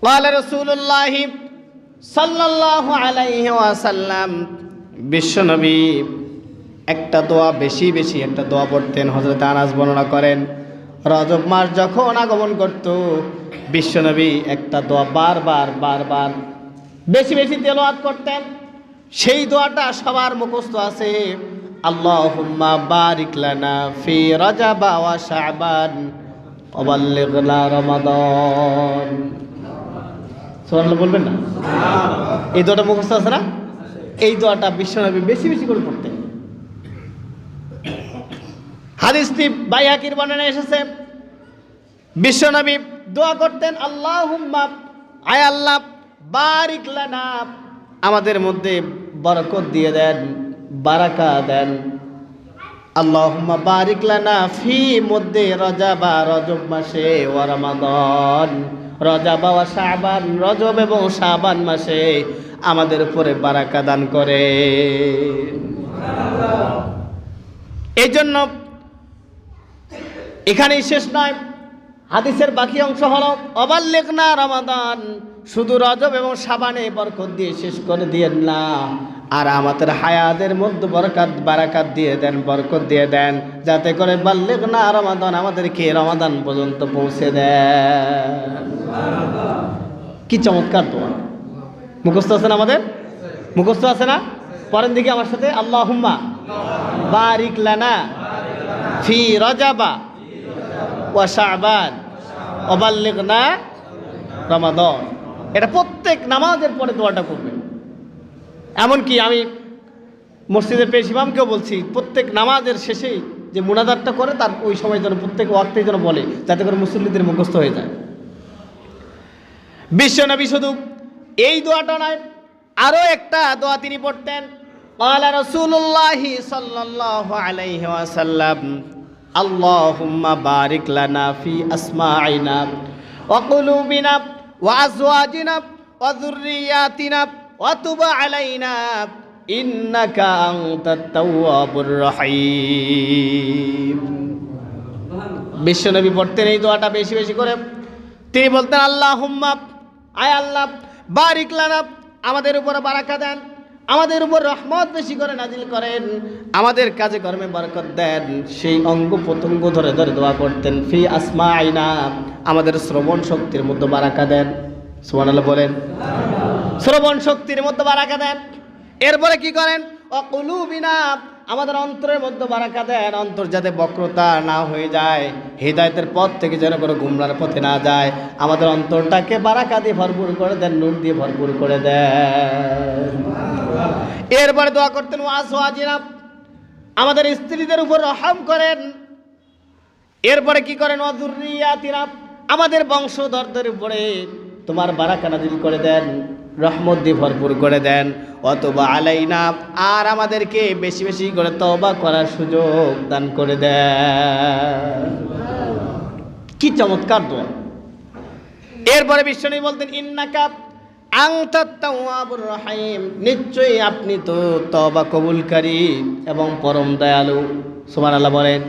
ক্বালা রাসূলুল্লাহ সাল্লাল্লাহু আলাইহি ওয়াসাল্লাম, বিশ্বনবী একটা দোয়া বেশি বেশি একটা দোয়া পড়তেন। হযরত আনাস বর্ণনা করেন, রজব মাস যখন আগমন করত, বিশ্বনবী একটা দোয়া বারবার বেশি বেশি তেলাওয়াত করতেন। সেই দোয়াটা সবার মুখস্থ আছে, আল্লাহুম্মা বারিক লানা ফি রজব ওয়া শাবান ওয়া বাল্লিগনা রমাদান। সুবহানাল্লাহ বলবেন না? এই দোয়াটা মুখস্থ আছে না? এই দোয়াটা বিশ্বনবী বেশি বেশি করে পড়তেন। হাদিসটি বাইহাকির বর্ণনায় এসেছে, বিশ্বনবী দোয়া করতেন, আল্লাহুম্মা, আয় আল্লাহ, বারিক লানা, আমাদের মধ্যে বরকত দিয়ে দেন, বারাকা দেন। আল্লাহুম্মা বারিক লানা ফি মধ্যে রজবা, রজব মাসে, ওয়া রমাদান, রজবা ওয়া শাবান, রজব এবং শাবান মাসে আমাদের উপরে বারাকা দান করে। এই জন্য এখানেই শেষ নয়, হাদিসের বাকি অংশ হলো অবাল্লিগনা রমাদান, শুধু রজব এবং শাবানে বরকত দিয়ে শেষ করে দিয়েন না, আর আমাদের হায়াতের মধ্যে বারাকাত দিয়ে দেন, বরকত দিয়ে দেন, যাতে করে বাল্লিগনা রমাদান, আমাদেরকে রমাদান পর্যন্ত পৌঁছে দেন। কি চমৎকার দোয়া! মুখস্থ আছে না? আমাদের মুখস্থ আছে না? পরের দিকে আমার সাথে, আল্লাহুম্মা বারিক লানা ফি রজবা ওয়া শাবান ওয়া বাল্লিগনা রমাদান। এটা প্রত্যেক নামাজের পরে দোয়াটা করবেন। এমনকি আমি মসজিদের পেশ ইমামকেও বলছি, প্রত্যেক নামাজের শেষেই যে মুনাজাতটা করে, তার ওই সময় যেন প্রত্যেক ওয়াক্তেই যেন বলে, যাতে করে মুসল্লিদের মুখস্থ হয়ে যায়। বিশ্বনবী শুধু এই দোয়াটা নয়, আরও একটা দোয়া তিনি পড়তেন। ক্বালা রাসূলুল্লাহ সাল্লাল্লাহু আলাইহি ওয়াসাল্লাম, আল্লাহুম্মা বারিক লানা ফি আসমাইনা ওয়া কুলুবিনা ওয়া আজওয়াজিনা ওয়া যুররিয়াতিনা ওয়া তুব আলাইনা ইন্নাকা আনতাত তাওয়াবুর রহিম। বিশ্বনবী পড়তেন এই দোয়াটা বেশি বেশি করে। তিনি বলতেন, আল্লাহুম্মা, আয় আল্লাহ, বারিক লানা, আমাদের উপর বারাকা দেন, আমাদের উপর রহমত বেশি করে নাজিল করেন, আমাদের কাজে কর্মে বরকত দেন। সেই অঙ্গ প্রত্যঙ্গ ধরে ধরে দোয়া করতেন। ফি আসমাইনা, আমাদের শ্রবণ শক্তির মধ্যে বারাকা দেন। সুবহানাল্লাহ বলেন। শ্রবণ শক্তির মধ্যে বারাকা দেন। এরপরে কি করেন? ওয়া কুলুবিনা, আমাদের অন্তরের মধ্যে বারাকা দেন, অন্তর যাতে বক্রতা না হয়ে যায়, হিদায়াতের পথ থেকে যেন কোনো গুমরার পথে না যায়, আমাদের অন্তরটাকে বারাকা দিয়ে ভরপুর করে দেন, নূর দিয়ে ভরপুর করে দেন। এরপরে দোয়া করতেন, ওয়াজওয়াজিনা, আমাদের স্ত্রীদের উপর রহম করেন। এরপরে কি করেন? ওয়া যুররিয়াতিনা, আমাদের বংশধরদের উপরে তোমার বারাকা নাজিল করে দেন, রহমত দিয়ে ভরপুর করে দেন। অতবা আলাইনা, আর আমাদেরকে বেশি বেশি করে তওবা করার সুযোগ দান করে দেন। কি চমৎকার দোয়া! এরপরে বিশ্বনবী বলতেন, ইন্নাকা আনতাত তাওয়াবুর রহিম, নিশ্চয়ই আপনি তো তওবা কবুলকারী এবং পরম দয়ালু। সুবহানাল্লাহ বলেন।